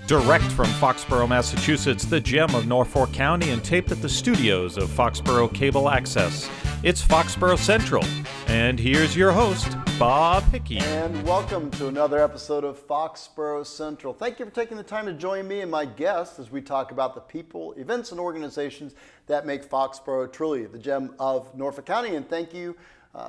Direct from Foxborough, Massachusetts, the gem of Norfolk County, and taped at the studios of Foxborough Cable Access. It's Foxborough Central. And here's your host, Bob Hickey. And welcome to another episode of Foxborough Central. Thank you for taking the time to join me and my guests as we talk about the people, events, and organizations that make Foxborough truly the gem of Norfolk County. And thank you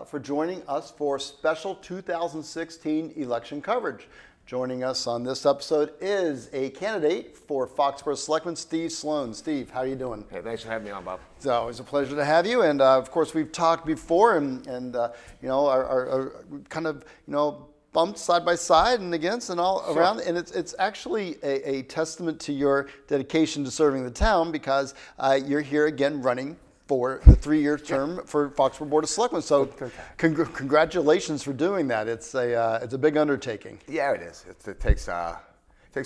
for joining us for special 2016 election coverage. Joining us on this episode is a candidate for Foxborough Selectmen, Steve Sloan. Steve, how are you doing? Hey, thanks for having me on, Bob. It's always a pleasure to have you. And of course, we've talked before and are kind of, bumped side by side and against and all Sure. around. And it's actually a testament to your dedication to serving the town because you're here again running for the 3-year term for Foxborough Board of Selectmen. So congratulations for doing that. It's a big undertaking. Yeah, it is. It takes a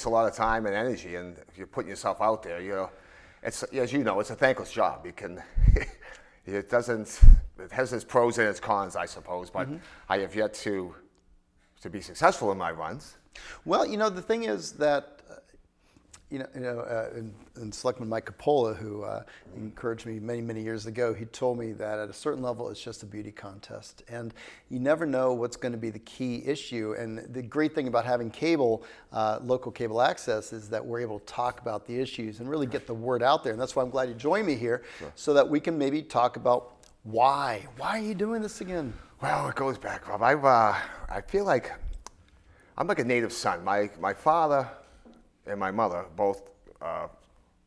lot of time and energy, and if you're putting yourself out there, it's, as you know, it's a thankless job. It has its pros and its cons, I suppose, but I have yet to be successful in my runs. Well, the thing is that and Selectman Mike Capola, who encouraged me many, many years ago, he told me that at a certain level, it's just a beauty contest. And you never know what's going to be the key issue. And the great thing about having cable, local cable access, is that we're able to talk about the issues and really get the word out there. And that's why I'm glad you joined me here, so that we can maybe talk about why. Why are you doing this again? Well, it goes back, Rob. I feel like I'm like a native son. My father and my mother both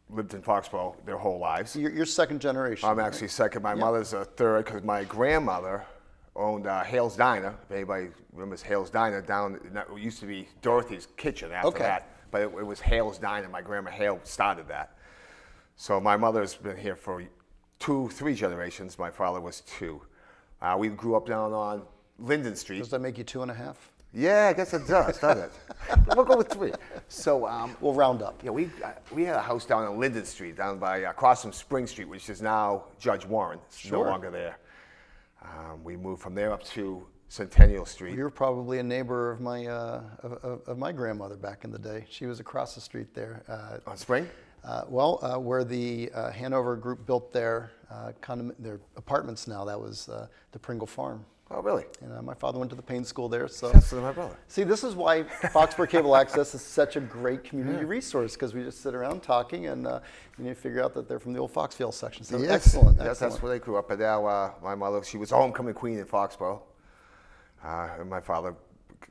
lived in Foxborough their whole lives. You're second generation. I'm actually second. My mother's a third because my grandmother owned Hale's Diner. If anybody remembers Hale's Diner, it used to be Dorothy's Kitchen after that, but it was Hale's Diner. My grandma Hale started that. So my mother's been here for 3 generations. My father was 2. We grew up down on Linden Street. Does that make you 2.5? Yeah, I guess it does, doesn't it? We'll go with 3. So we'll round up. Yeah, we had a house down on Linden Street, down by across from Spring Street, which is now Judge Warren. It's no longer there. We moved from there up to Centennial Street. You were probably a neighbor of my of my grandmother back in the day. She was across the street there. On Spring? Where the Hanover group built their apartments now. That was the Pringle Farm. Oh, really? And my father went to the Payne School there. So that's my brother. See, this is why Foxborough Cable Access is such a great community resource, because we just sit around talking and you figure out that they're from the old Foxfield section. So excellent. Yes, that's where they grew up. But now my mother, she was a homecoming queen in Foxborough. And my father,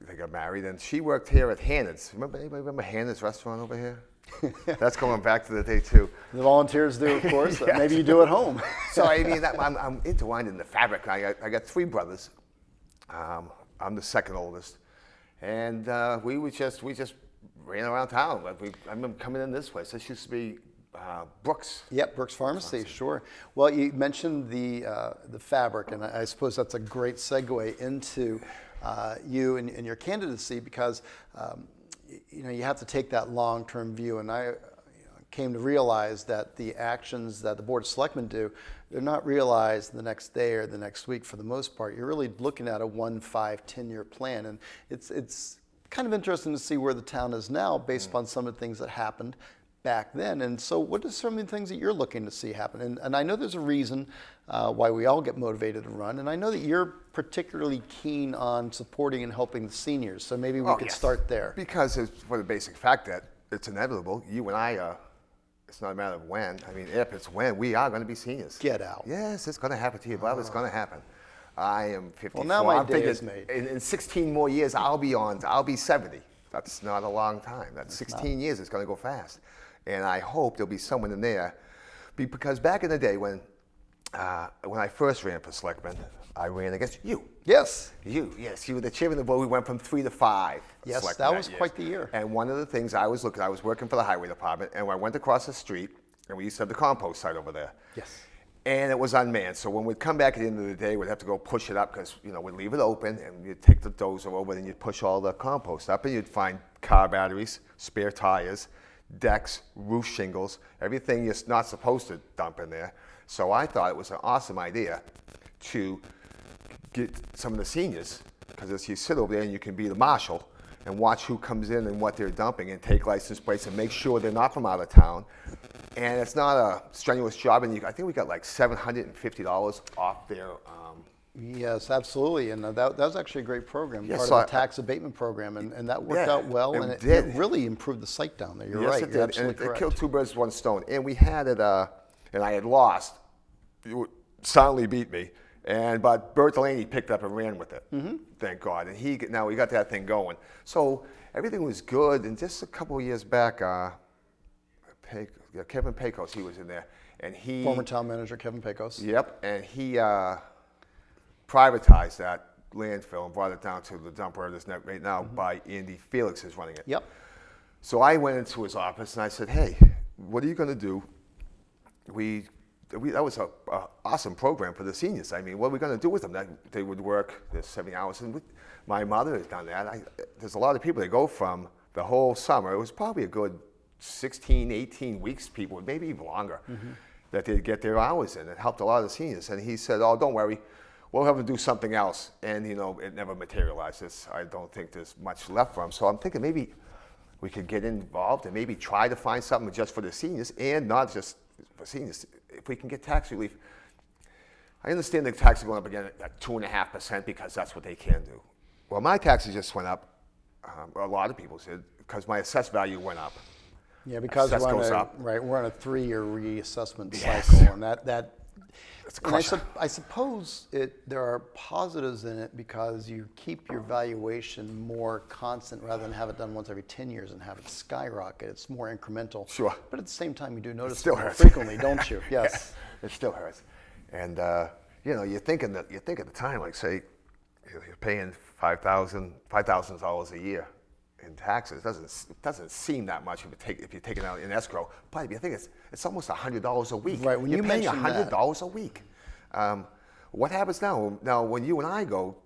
they got married, and she worked here at Hannah's. Anybody remember Hannah's restaurant over here? That's going back to the day too. The volunteers do, of course. Yes. Maybe you do at home. So I mean, I'm intertwined in the fabric. I got 3 brothers. I'm the second oldest, and we just ran around town. I remember coming in this way. So this used to be Brooks. Yep, Brooks Pharmacy. Sure. Well, you mentioned the fabric, and I suppose that's a great segue into you and your candidacy, because you have to take that long-term view, and I came to realize that the actions that the Board of Selectmen do, they're not realized the next day or the next week for the most part. You're really looking at a 1, 5, 10-year plan, and it's kind of interesting to see where the town is now based upon some of the things that happened back then. And so what are some of the things that you're looking to see happen? And I know there's a reason why we all get motivated to run, and I know that you're particularly keen on supporting and helping the seniors, so maybe we could start there. Because for the basic fact that it's inevitable. You and I, it's not a matter of when, I mean if, it's when. We are going to be seniors. Get out. Yes, it's going to happen to you, Bob. It's going to happen. I am 54. Well, now my I'm day thinking is made. In 16 more years, I'll be 70. That's not a long time. That's 16 years. It's going to go fast. And I hope there'll be someone in there, because back in the day when I first ran for selectman, I ran against you. Yes. You were the chairman of the board. We went from 3 to 5. Yes, that was quite the year. And one of the things I was working for the highway department, and I went across the street, and we used to have the compost site over there. Yes. And it was unmanned. So when we'd come back at the end of the day, we'd have to go push it up because, we'd leave it open, and you'd take the dozer over and you'd push all the compost up, and you'd find car batteries, spare tires, decks, roof shingles, everything you're not supposed to dump in there. So I thought it was an awesome idea to get some of the seniors, because as you sit over there and you can be the marshal, and watch who comes in and what they're dumping and take license plates and make sure they're not from out of town. And it's not a strenuous job. And I think we got like $750 off their. Yes, absolutely, and that was actually a great program, Yes, part so of the tax abatement program, and that worked out well, and it really improved the site down there. You're yes, right, it you're did. absolutely And correct. it killed two birds with one stone. And we had it, and I had lost. You soundly beat me, but Bert Delaney picked up and ran with it. Thank God, and we got that thing going. So everything was good, and just a couple of years back, Kevin Pecos, he was in there, and he Former town manager Kevin Pecos. Yep, and he privatized that landfill and brought it down to the dump where it is right now by Andy Felix is running it. Yep. So I went into his office and I said, hey, what are you going to do? That was an awesome program for the seniors. I mean, what are we going to do with them? They would work their 70 hours. And my mother has done that. There's a lot of people that go from the whole summer. It was probably a good 16, 18 weeks, people, maybe even longer, that they'd get their hours in. It helped a lot of the seniors. And he said, oh, don't worry. We'll have to do something else. And, it never materialized. I don't think there's much left for him. So I'm thinking maybe we could get involved and maybe try to find something just for the seniors and not just for seniors. If we can get tax relief. I understand the taxes are going up again at 2.5% because that's what they can do. Well, my taxes just went up. A lot of people's did because my assessed value went up. Yeah, because Assess goes up. we're on a 3-year reassessment Yes. cycle, and that It's a and crusher. I suppose there are positives in it because you keep your valuation more constant rather than have it done once every 10 years and have it skyrocket. It's more incremental. Sure. But at the same time, you do notice still it more hurts. frequently, don't you? Yes. It still hurts. And you think at the time, like say, you're paying $5,000 a year in taxes. It doesn't seem that much if you take it out in escrow. But if you think it's almost $100 a week. Right. When you're you paying mentioned that- $100 a week. What happens now? Now, when you and I go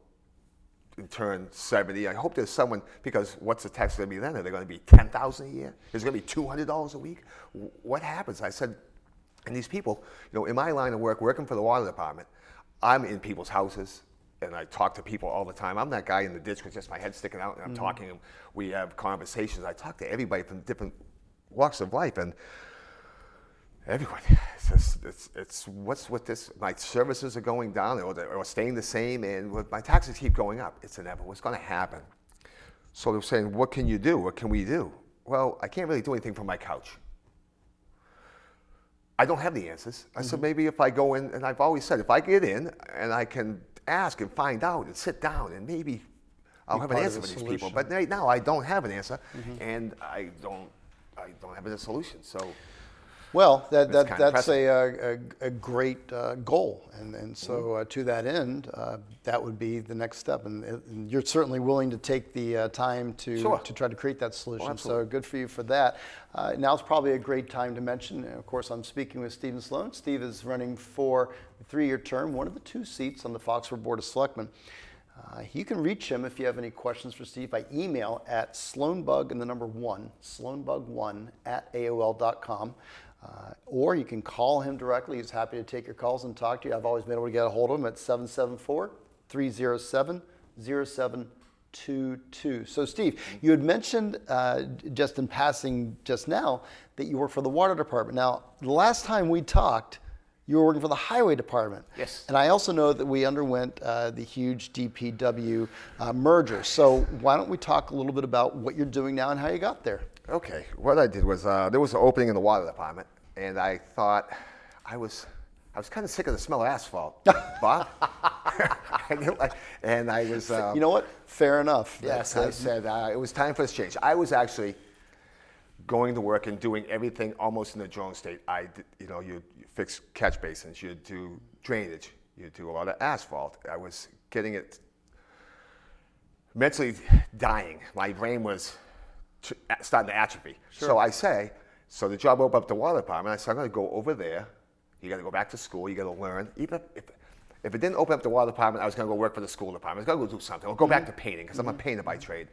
and turn 70, I hope there's someone, because what's the tax going to be then? Are they going to be $10,000 a year? Is it going to be $200 a week? What happens? I said, and these people, in my line of work, working for the water department, I'm in people's houses, and I talk to people all the time. I'm that guy in the ditch with just my head sticking out, and I'm talking to them. We have conversations. I talk to everybody from different walks of life, and everyone, it's what's with this? My services are going down or staying the same, and my taxes keep going up. It's inevitable. It's going to happen. So they're saying, what can you do? What can we do? Well, I can't really do anything from my couch. I don't have the answers. I said, maybe if I go in, and I've always said, if I get in and I can ask and find out and sit down and maybe I'll have an answer for these people. But right now I don't have an answer, and I don't have a solution. So, well, that's impressive. a great goal, and so to that end, that would be the next step, and you're certainly willing to take the time to try to create that solution. Oh, so good for you for that. Now's probably a great time to mention. Of course, I'm speaking with Stephen Sloan. Steve is running for a 3-year term, one of the 2 seats on the Foxborough Board of Selectmen. You can reach him if you have any questions for Steve by email at sloanbug1 or you can call him directly. He's happy to take your calls and talk to you. I've always been able to get a hold of him at 774-307-0722. So Steve, you had mentioned just in passing just now that you work for the water department. Now, the last time we talked, you were working for the highway department. Yes. And I also know that we underwent the huge DPW merger. So why don't we talk a little bit about what you're doing now and how you got there? Okay, what I did was there was an opening in the water department, and I thought I was kind of sick of the smell of asphalt, Bob. And I was. You know what? Fair enough. Yes, I said it was time for this change. I was actually going to work and doing everything almost in the drone state. You fix catch basins, you do drainage, you do a lot of asphalt. I was getting it mentally dying. My brain was starting to atrophy. Sure. So the job opened up the water department. I said, I'm going to go over there. You got to go back to school. You got to learn. Even if it didn't open up the water department, I was going to go work for the school department. I was going to go do something. I'll go back to painting because I'm a painter by trade.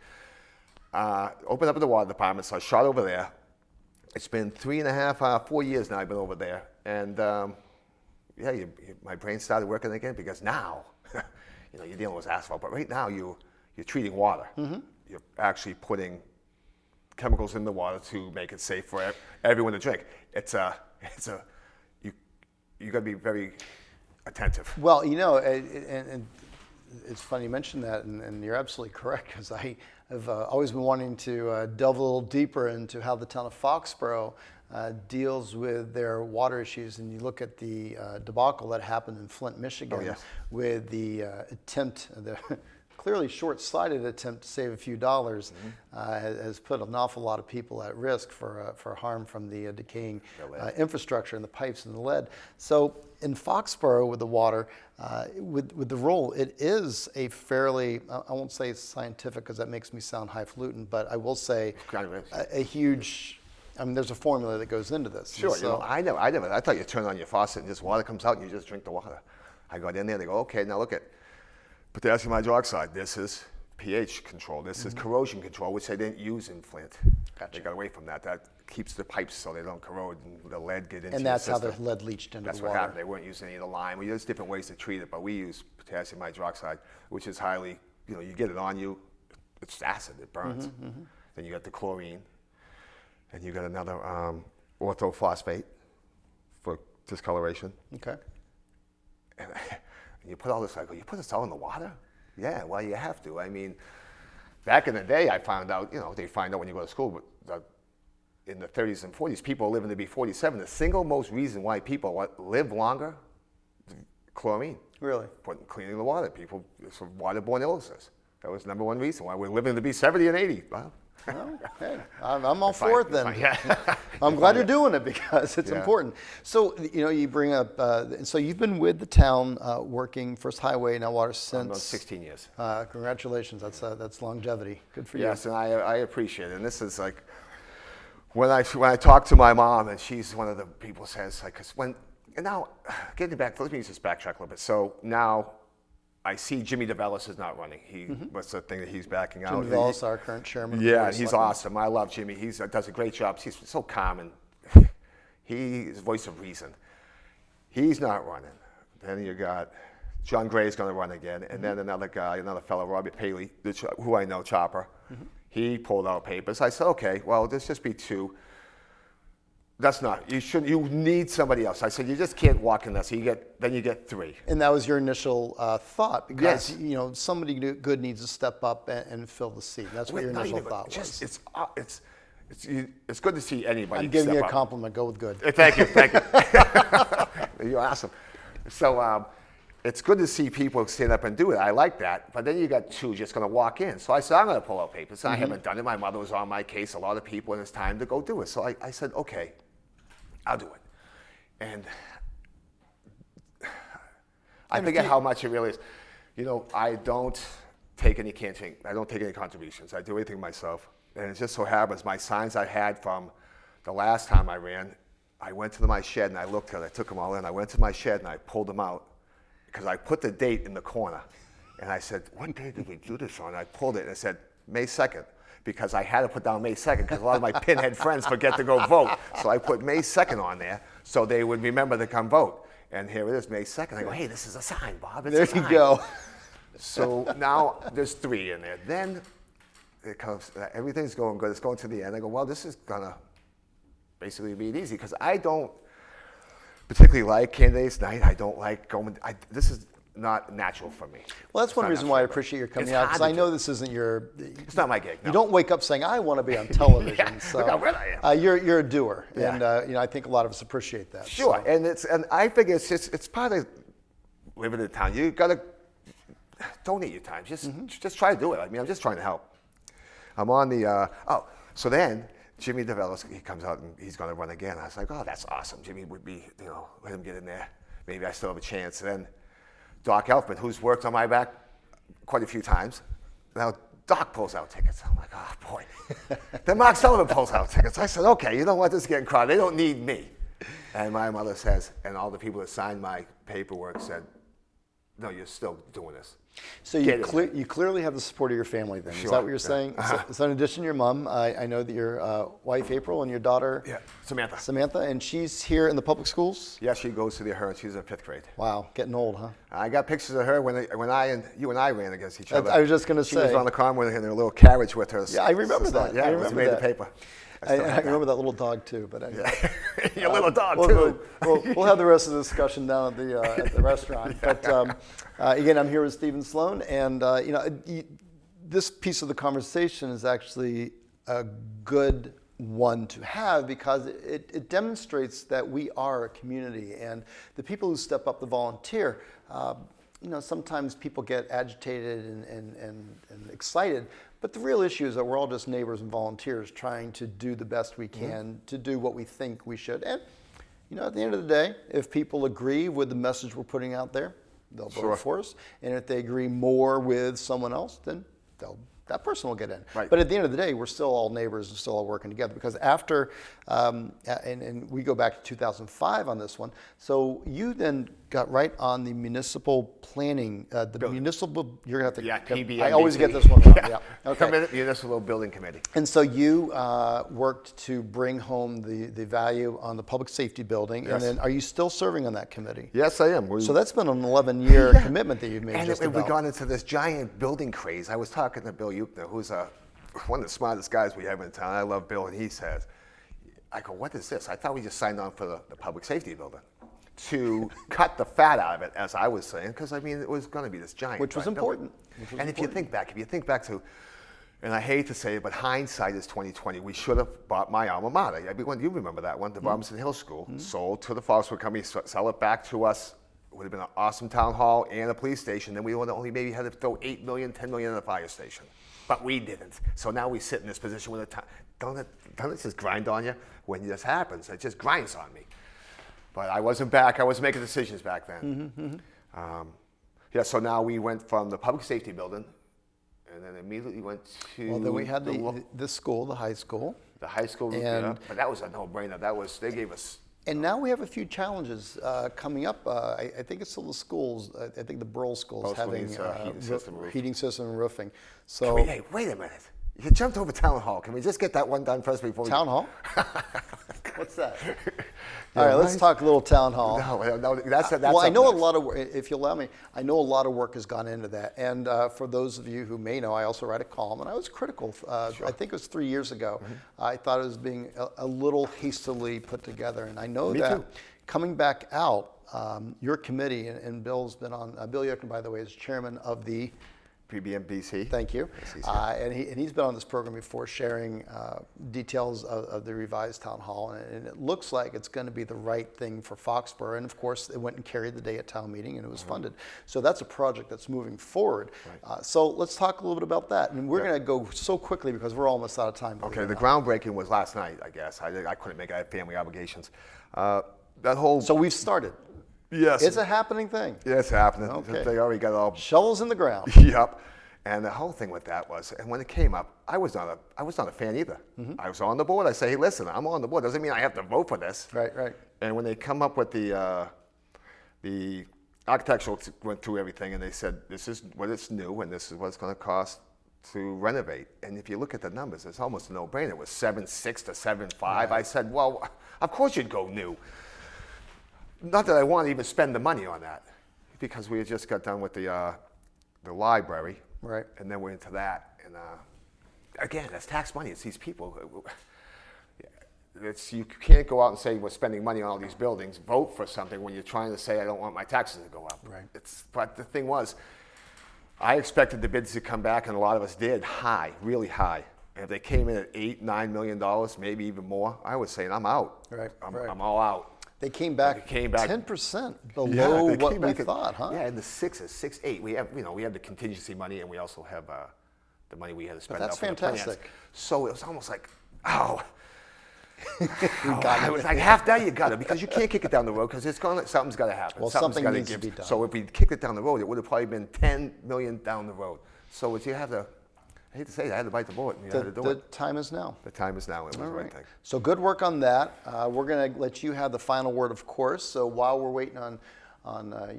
Opened up in the water department, so I shot over there. It's been 3.5, 4 years now I've been over there. And my brain started working again because now, you're dealing with asphalt. But right now, you're treating water. you're actually putting chemicals in the water to make it safe for everyone to drink. You got to be very attentive. Well, and it's funny you mentioned that, and you're absolutely correct, because I have always been wanting to delve a little deeper into how the town of Foxborough deals with their water issues. And you look at the debacle that happened in Flint, Michigan, with the attempt, the clearly short-sighted attempt to save a few dollars, has put an awful lot of people at risk for harm from the decaying infrastructure and the pipes and the lead. So in Foxborough, with the water, with the role, it is a fairly, I won't say scientific because that makes me sound highfalutin, but I will say a huge, I mean, there's a formula that goes into this. Sure, so, I thought you turn on your faucet and just water comes out and you just drink the water. I got in there, they go, okay, now look at potassium hydroxide. This is pH control. This is corrosion control, which they didn't use in Flint. They got away from that. That keeps the pipes so they don't corrode and the lead get into and that's the system. how the lead leached into That's the what water. happened. They weren't using any of the lime. We use different ways to treat it, but we use potassium hydroxide, which is highly, you get it on you, it's acid, it burns. Then you got the chlorine, and you got another orthophosphate for discoloration. Okay. And you put all this, I go, you put this all in the water? Yeah, well, you have to. I mean, back in the day, I found out, they find out when you go to school, but in the 30s and 40s, people are living to be 47. The single most reason why people live longer, chlorine. Really? Cleaning the water. People, for waterborne illnesses. That was number one reason why we're living to be 70 and 80. Well, hey, I'm all for it then. Yeah. I'm glad you're doing it because it's important. So, you bring up, so you've been with the town working First Highway, now Water since... About 16 years. Congratulations, that's longevity. Good for you. Yes, and I appreciate it. And this is like, when I talk to my mom, and she's one of the people says, like, and now, getting back, let me just backtrack a little bit. So now, I see Jimmy DeVellis is not running. What's the thing that he's backing out? Jimmy DeVellis, our current chairman. Yeah, he's awesome. I love Jimmy. He does a great job. He's so calm, and he's voice of reason. He's not running. Then you got John Gray's going to run again, and then another guy, another fellow, Robbie Paley, who I know, Chopper. He pulled out papers. I said, okay, well, there's just be two. That's not, you need somebody else. I said, you just can't walk in this. Then you get three. And that was your initial thought, because somebody good needs to step up and fill the seat. That's what your initial thought was. It's good to see anybody. I'm giving you a up. compliment. Go with good. Thank you. You're awesome. So it's good to see people stand up and do it. I like that. But then you got two just going to walk in. So I said, I'm going to pull out papers. I haven't done it. My mother was on my case, a lot of people, and it's time to go do it. So I said, okay, I'll do it. And I forget how much it really is. I don't take any canteen. I don't take any contributions. I do everything myself. And it just so happens my signs I had from the last time I ran, I went to my shed and I looked at it. I took them all in. I went to my shed and I pulled them out because I put the date in the corner. And I said, what day did we do this on? I pulled it and it said May 2nd. Because I had to put down May 2nd because a lot of my pinhead friends forget to go vote. So I put May 2nd on there so they would remember to come vote. And here it is, May 2nd. I go, hey, this is a sign, Bob. It's there a sign. You go. So now there's three in there. Then it comes, everything's going good. It's going to the end. I go, well, this is going to basically be easy because I don't particularly like candidates night. I don't like going, this is not natural for me. Well, that's one reason why I appreciate your coming out, because I know this isn't your... It's not my gig, no. You don't wake up saying, I want to be on television. So, look how red I am. You're a doer, Yeah. and I think a lot of us appreciate that. Sure, so. and I figure it's part of living in town. You got to donate your time. Just try to do it. I mean, I'm just trying to help. I'm on the... so then Jimmy DeVellis, he comes out and he's going to run again. I was like, oh, that's awesome. Jimmy would be, let him get in there. Maybe I still have a chance. And then Doc Elfman, who's worked on my back quite a few times. Now, Doc pulls out tickets. I'm like, oh, boy. Then Mark Sullivan pulls out tickets. I said, okay, you know what? This is getting crowded. They don't need me. And my mother says, and all the people that signed my paperwork said, no, you're still doing this. So you clearly have the support of your family then. Sure. Is that what you're saying? So in addition to your mom, I know that your wife April and your daughter Samantha, and she's here in the public schools? Yeah, she goes to her, and she's in 5th grade. Wow, getting old, huh? I got pictures of her when you and I ran against each other. I was just going to say. She was on the car in her little carriage with her. Yeah, I remember that. Yeah, I it made the paper. I remember that little dog too, but anyway. Your little dog too. We'll have the rest of the discussion down at the restaurant. But again, I'm here with Stephen Sloan, and this piece of the conversation is actually a good one to have because it demonstrates that we are a community, and the people who step up to volunteer. Sometimes people get agitated and excited. But the real issue is that we're all just neighbors and volunteers trying to do the best we can to do what we think we should. And, at the end of the day, if people agree with the message we're putting out there, they'll vote for us. And if they agree more with someone else, then that person will get in. Right. But at the end of the day, we're still all neighbors and still all working together. Because after, and we go back to 2005 on this one, so you then got right on the municipal planning, you're going to have to, PBMBC. I always get this one wrong. Yeah. Okay. Municipal Building Committee. And so you worked to bring home the value on the public safety building. Yes. And then are you still serving on that committee? Yes, I am. So that's been an 11-year commitment that you've made. And we got into this giant building craze. I was talking to Bill Eupner, who's one of the smartest guys we have in town. I love Bill, and he says, I go, what is this? I thought we just signed on for the public safety building to cut the fat out of it, as I was saying, because it was going to be this giant. Which was important. If you think back to, and I hate to say it, but hindsight is 2020. We should have bought my alma mater. Everyone, you remember that one, the Robinson Hill School, sold to the Foxborough company, sell it back to us. It would have been an awesome town hall and a police station. Then we would have only maybe had to throw $8 million, $10 million in a fire station. But we didn't. So now we sit in this position where don't it just grind on you when this happens? It just grinds on me. But I wasn't back. I was making decisions back then. So now we went from the public safety building, and then immediately went to. Well, then we had the school, the high school. The high school, but that was a no-brainer. They gave us. And now we have a few challenges coming up. I think it's still the schools. I think the Burrell School is having heating system and roofing. So hey, wait a minute. You jumped over town hall. Can we just get that one done first before town hall? What's that? All right, let's talk a little town hall. No, that's well, I know a lot of work, if you allow me, I know a lot of work has gone into that. And for those of you who may know, I also write a column, and I was critical. I think it was 3 years ago. I thought it was being a little hastily put together. And I know that coming back out, your committee, and Bill's been on, Bill Yuckner, by the way, is chairman of the PBMBC. Thank you. And he's been on this program before, sharing details of the revised town hall, and it looks like it's going to be the right thing for Foxborough. And of course, it went and carried the day at town meeting, and it was funded. So that's a project that's moving forward. Right. So let's talk a little bit about that. And we're going to go so quickly because we're almost out of time. Okay, the groundbreaking was last night, I guess. I couldn't make it. I had family obligations. So we've started. Yes. It's a happening thing. Yeah, it's happening. Okay. They already got all shovels in the ground. Yep. And the whole thing with that was, and when it came up, I was not a fan either. I was on the board. I say, hey, listen, I'm on the board. Doesn't mean I have to vote for this. Right. And when they come up with the architectural went through everything, and they said, this is what it's new, and this is what it's going to cost to renovate. And if you look at the numbers, it's almost a no-brainer. It was 7.6 to 7.5. Right. I said, well, of course you'd go new. Not that I want to even spend the money on that, because we had just got done with the library, right? And then we're into that, and again, that's tax money. It's these people. You can't go out and say we're spending money on all these buildings. Vote for something when you're trying to say I don't want my taxes to go up. Right. But the thing was, I expected the bids to come back, and a lot of us did high, really high. And if they came in at $8-9 million, maybe even more, I was saying I'm out. Right. I'm all out. They came back 10% below what we thought, huh? Yeah, in the 6s, 6, 8. We have the contingency money, and we also have the money we had to spend. But that's fantastic. So it was almost like, it was like half that you got it, because you can't kick it down the road, because something's got to happen. Well, something needs to be done. So if we kicked it down the road, it would have probably been $10 million down the road. So you have to. I hate to say it, I had to bite the bullet. And had to do the time is now. The time is now. It was the right thing. So good work on that. We're going to let you have the final word, of course. So while we're waiting on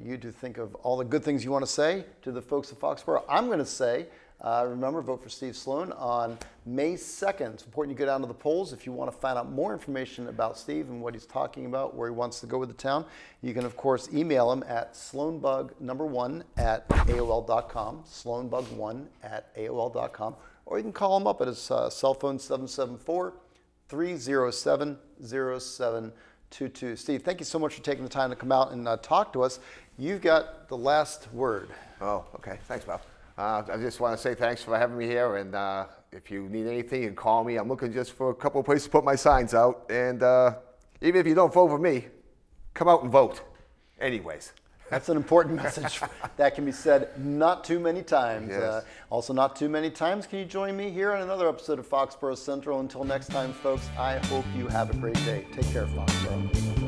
you to think of all the good things you want to say to the folks of Foxborough. I'm going to say, remember, vote for Steve Sloan on May 2nd. It's important you go down to the polls. If you want to find out more information about Steve and what he's talking about, where he wants to go with the town, you can, of course, email him at sloanbug1@aol.com, sloanbug1@aol.com, or you can call him up at his cell phone, 774-307-0722. Steve, thank you so much for taking the time to come out and talk to us. You've got the last word. Oh, okay. Thanks, Bob. I just want to say thanks for having me here, and if you need anything, you can call me. I'm looking just for a couple of places to put my signs out, and even if you don't vote for me, come out and vote anyways. That's an important message that can be said not too many times. Yes. Also, not too many times. Can you join me here on another episode of Foxborough Central? Until next time, folks, I hope you have a great day. Take care, Foxborough.